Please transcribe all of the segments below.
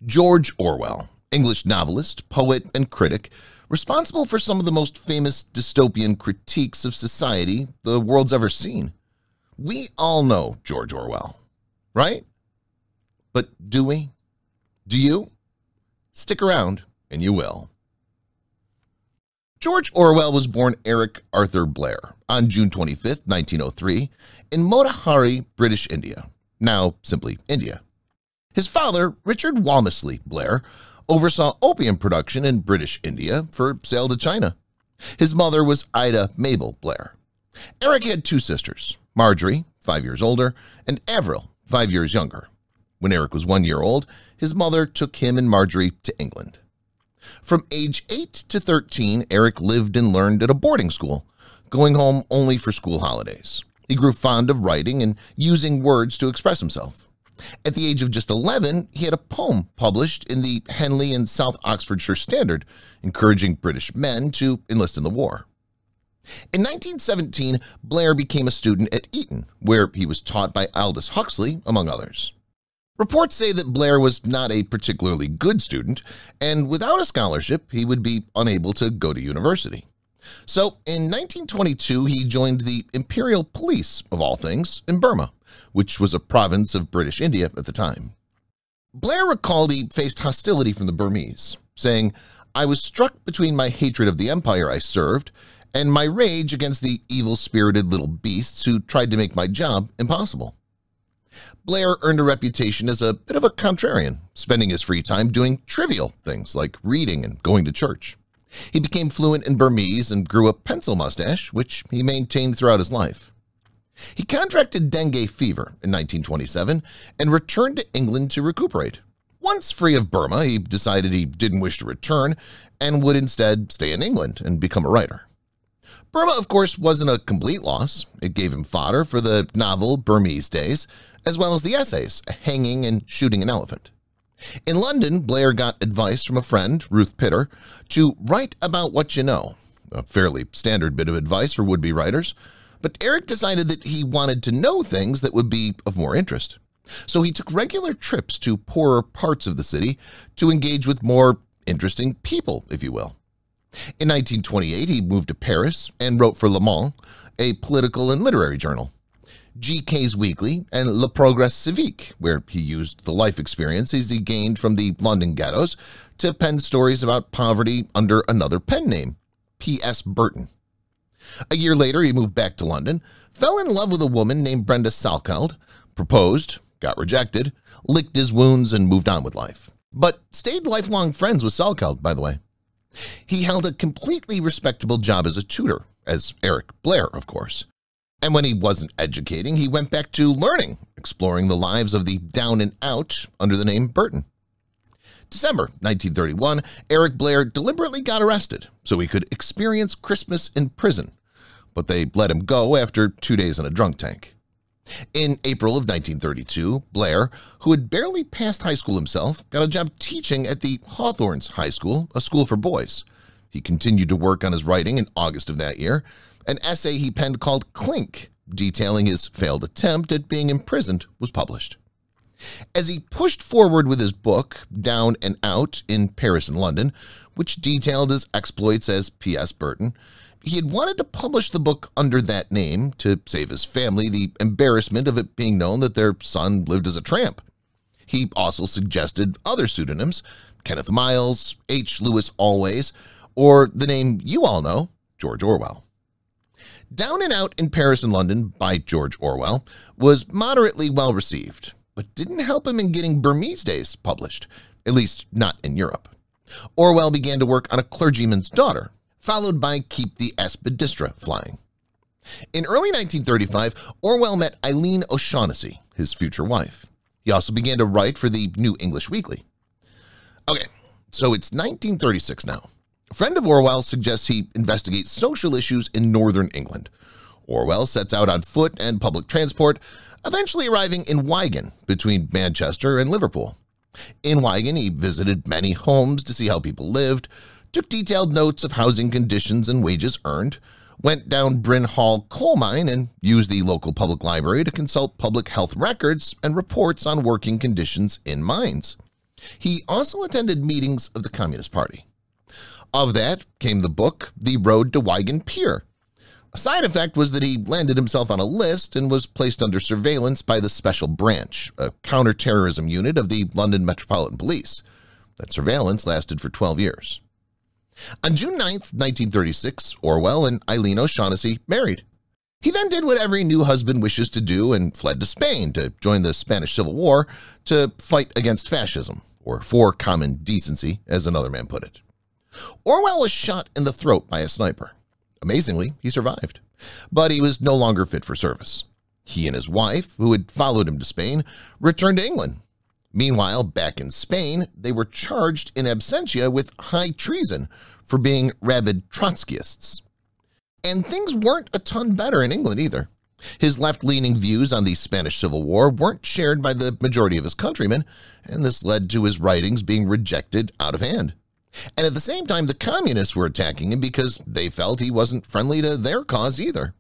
George Orwell, English novelist, poet, and critic, responsible for some of the most famous dystopian critiques of society the world's ever seen. We all know George Orwell, right? But do we? Do you? Stick around and you will. George Orwell was born Eric Arthur Blair on June 25, 1903, in Motihari, British India, now simply India. His father, Richard Walmesley Blair, oversaw opium production in British India for sale to China. His mother was Ida Mabel Blair. Eric had two sisters, Marjorie, 5 years older, and Avril, 5 years younger. When Eric was 1 year old, his mother took him and Marjorie to England. From age 8 to 13, Eric lived and learned at a boarding school, going home only for school holidays. He grew fond of writing and using words to express himself. At the age of just 11, he had a poem published in the Henley and South Oxfordshire Standard, encouraging British men to enlist in the war. In 1917, Blair became a student at Eton, where he was taught by Aldous Huxley, among others. Reports say that Blair was not a particularly good student, and without a scholarship, he would be unable to go to university. So, in 1922, he joined the Imperial Police, of all things, in Burma, which was a province of British India at the time. Blair recalled he faced hostility from the Burmese, saying, "I was struck between my hatred of the empire I served and my rage against the evil-spirited little beasts who tried to make my job impossible." Blair earned a reputation as a bit of a contrarian, spending his free time doing trivial things like reading and going to church. He became fluent in Burmese and grew a pencil mustache, which he maintained throughout his life. He contracted dengue fever in 1927 and returned to England to recuperate. Once free of Burma, he decided he didn't wish to return and would instead stay in England and become a writer. Burma, of course, wasn't a complete loss. It gave him fodder for the novel Burmese Days, as well as the essays Hanging and Shooting an Elephant. In London, Blair got advice from a friend, Ruth Pitter, to write about what you know, a fairly standard bit of advice for would-be writers, but Eric decided that he wanted to know things that would be of more interest. So he took regular trips to poorer parts of the city to engage with more interesting people, if you will. In 1928, he moved to Paris and wrote for Le Monde, a political and literary journal, GK's Weekly, and Le Progrès Civique, where he used the life experiences he gained from the London ghettos to pen stories about poverty under another pen name, P.S. Burton. A year later, he moved back to London, fell in love with a woman named Brenda Salkeld, proposed, got rejected, licked his wounds, and moved on with life. But stayed lifelong friends with Salkeld, by the way. He held a completely respectable job as a tutor, as Eric Blair, of course. And when he wasn't educating, he went back to learning, exploring the lives of the down and out under the name Burton. December 1931, Eric Blair deliberately got arrested so he could experience Christmas in prison, but they let him go after 2 days in a drunk tank. In April of 1932, Blair, who had barely passed high school himself, got a job teaching at the Hawthorns High School, a school for boys. He continued to work on his writing in August of that year. An essay he penned called Clink, detailing his failed attempt at being imprisoned, was published. As he pushed forward with his book, Down and Out in Paris and London, which detailed his exploits as P.S. Burton, he had wanted to publish the book under that name to save his family the embarrassment of it being known that their son lived as a tramp. He also suggested other pseudonyms, Kenneth Miles, H. Lewis Always, or the name you all know, George Orwell. Down and Out in Paris and London by George Orwell was moderately well received, but didn't help him in getting Burmese Days published, at least not in Europe. Orwell began to work on A Clergyman's Daughter, followed by Keep the Aspidistra Flying. In early 1935, Orwell met Eileen O'Shaughnessy, his future wife. He also began to write for the New English Weekly. Okay, so it's 1936 now. A friend of Orwell suggests he investigate social issues in northern England. Orwell sets out on foot and public transport, eventually arriving in Wigan between Manchester and Liverpool. In Wigan, he visited many homes to see how people lived, took detailed notes of housing conditions and wages earned, went down Bryn Hall coal mine and used the local public library to consult public health records and reports on working conditions in mines. He also attended meetings of the Communist Party. Of that came the book The Road to Wigan Pier. A side effect was that he landed himself on a list and was placed under surveillance by the Special Branch, a counterterrorism unit of the London Metropolitan Police. That surveillance lasted for 12 years. On June 9, 1936, Orwell and Eileen O'Shaughnessy married. He then did what every new husband wishes to do and fled to Spain to join the Spanish Civil War to fight against fascism, or for common decency, as another man put it. Orwell was shot in the throat by a sniper. Amazingly, he survived, but he was no longer fit for service. He and his wife, who had followed him to Spain, returned to England. Meanwhile, back in Spain, they were charged in absentia with high treason for being rabid Trotskyists. And things weren't a ton better in England either. His left-leaning views on the Spanish Civil War weren't shared by the majority of his countrymen, and this led to his writings being rejected out of hand. And at the same time, the communists were attacking him because they felt he wasn't friendly to their cause either.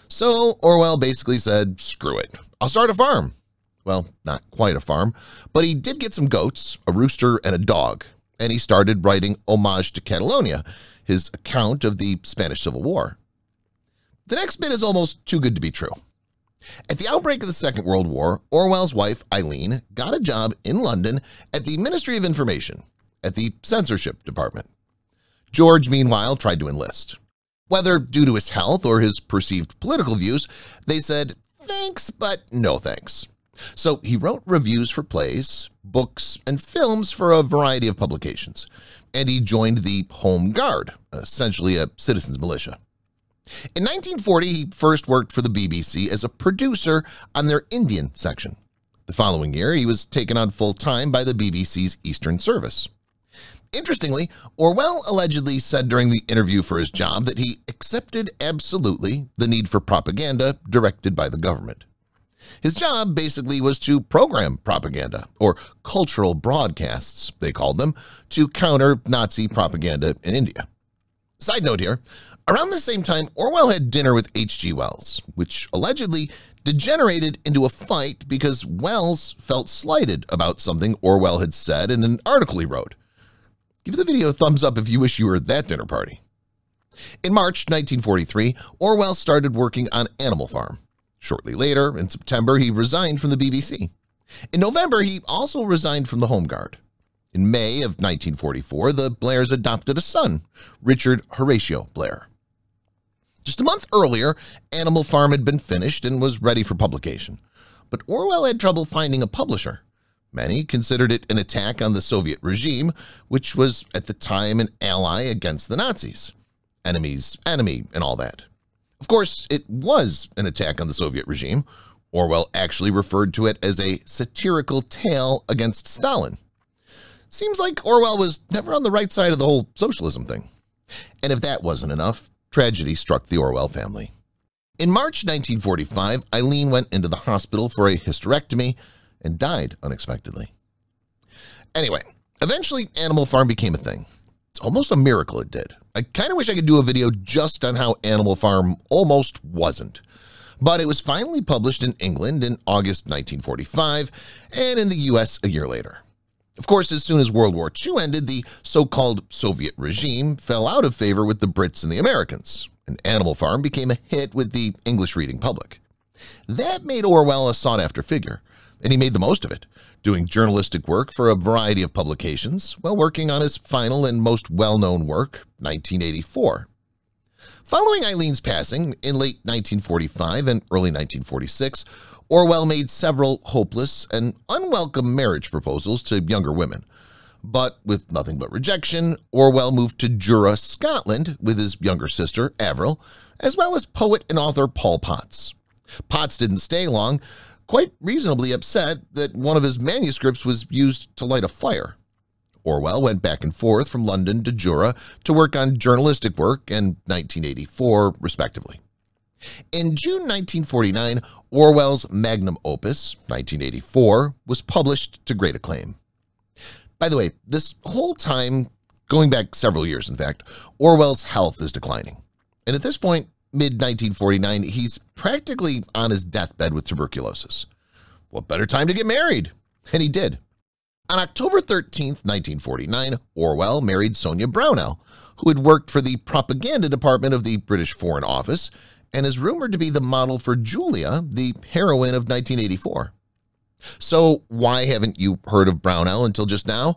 So Orwell basically said, screw it, I'll start a farm. Well, not quite a farm, but he did get some goats, a rooster, and a dog, and he started writing Homage to Catalonia, his account of the Spanish Civil War. The next bit is almost too good to be true. At the outbreak of the Second World War, Orwell's wife, Eileen, got a job in London at the Ministry of Information, at the censorship department. George, meanwhile, tried to enlist. Whether due to his health or his perceived political views, they said, thanks, but no thanks. So he wrote reviews for plays, books, and films for a variety of publications, and he joined the Home Guard, essentially a citizens' militia. In 1940, he first worked for the BBC as a producer on their Indian section. The following year, he was taken on full-time by the BBC's Eastern Service. Interestingly, Orwell allegedly said during the interview for his job that he accepted absolutely the need for propaganda directed by the government. His job basically was to program propaganda, or cultural broadcasts, they called them, to counter Nazi propaganda in India. Side note here, around the same time, Orwell had dinner with H.G. Wells, which allegedly degenerated into a fight because Wells felt slighted about something Orwell had said in an article he wrote. Give the video a thumbs up if you wish you were at that dinner party. In March 1943, Orwell started working on Animal Farm. Shortly later, in September, he resigned from the BBC. In November, he also resigned from the Home Guard. In May of 1944, the Blairs adopted a son, Richard Horatio Blair. Just a month earlier, Animal Farm had been finished and was ready for publication, but Orwell had trouble finding a publisher. Many considered it an attack on the Soviet regime, which was at the time an ally against the Nazis. Enemy's enemy and all that. Of course, it was an attack on the Soviet regime. Orwell actually referred to it as a satirical tale against Stalin. Seems like Orwell was never on the right side of the whole socialism thing. And if that wasn't enough, tragedy struck the Orwell family. In March 1945, Eileen went into the hospital for a hysterectomy and died unexpectedly. Anyway, eventually Animal Farm became a thing. It's almost a miracle it did. I kind of wish I could do a video just on how Animal Farm almost wasn't. But it was finally published in England in August 1945 and in the US a year later. Of course, as soon as World War II ended, the so-called Soviet regime fell out of favor with the Brits and the Americans, and Animal Farm became a hit with the English-reading public. That made Orwell a sought-after figure, and he made the most of it, doing journalistic work for a variety of publications while working on his final and most well-known work, 1984. Following Eileen's passing in late 1945 and early 1946, Orwell made several hopeless and unwelcome marriage proposals to younger women. But with nothing but rejection, Orwell moved to Jura, Scotland with his younger sister, Avril, as well as poet and author Paul Potts. Potts didn't stay long, quite reasonably upset that one of his manuscripts was used to light a fire. Orwell went back and forth from London to Jura to work on journalistic work and 1984, respectively. In June 1949, Orwell's magnum opus, 1984, was published to great acclaim. By the way, this whole time, going back several years in fact, Orwell's health is declining. And at this point, mid-1949, he's practically on his deathbed with tuberculosis. What better time to get married? And he did. On October 13, 1949, Orwell married Sonia Brownell, who had worked for the propaganda department of the British Foreign Office and is rumored to be the model for Julia, the heroine of 1984. So why haven't you heard of Brownell until just now?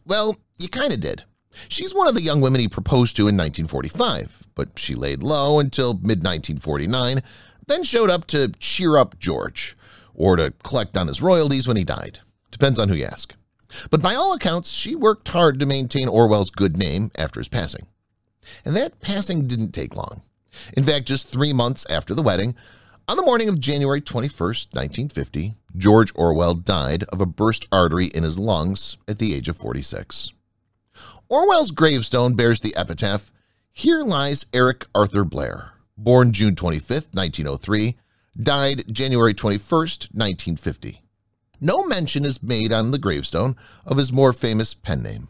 Well, you kind of did. She's one of the young women he proposed to in 1945, but she laid low until mid-1949, then showed up to cheer up George, or to collect on his royalties when he died. Depends on who you ask. But by all accounts, she worked hard to maintain Orwell's good name after his passing. And that passing didn't take long. In fact, just 3 months after the wedding, on the morning of January 21st, 1950, George Orwell died of a burst artery in his lungs at the age of 46. Orwell's gravestone bears the epitaph, "Here lies Eric Arthur Blair, born June 25th, 1903, died January 21st, 1950. No mention is made on the gravestone of his more famous pen name.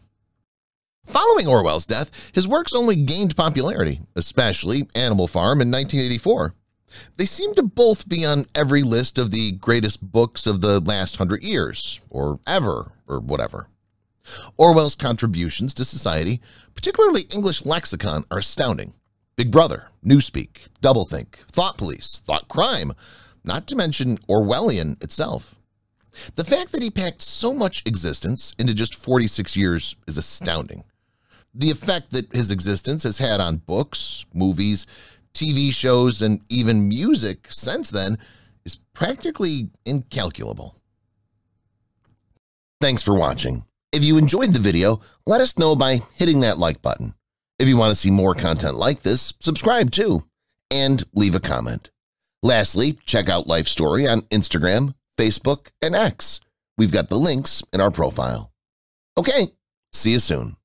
Following Orwell's death, his works only gained popularity, especially Animal Farm in 1984. They seem to both be on every list of the greatest books of the last 100 years, or ever, or whatever. Orwell's contributions to society, particularly English lexicon, are astounding. Big Brother, Newspeak, Doublethink, Thought Police, Thought Crime, not to mention Orwellian itself. The fact that he packed so much existence into just 46 years is astounding. The effect that his existence has had on books, movies, TV shows, and even music since then is practically incalculable. Thanks for watching. If you enjoyed the video, let us know by hitting that like button. If you want to see more content like this, subscribe too, and leave a comment. Lastly, check out Life Story on Instagram, Facebook, and X. We've got the links in our profile. Okay, see you soon.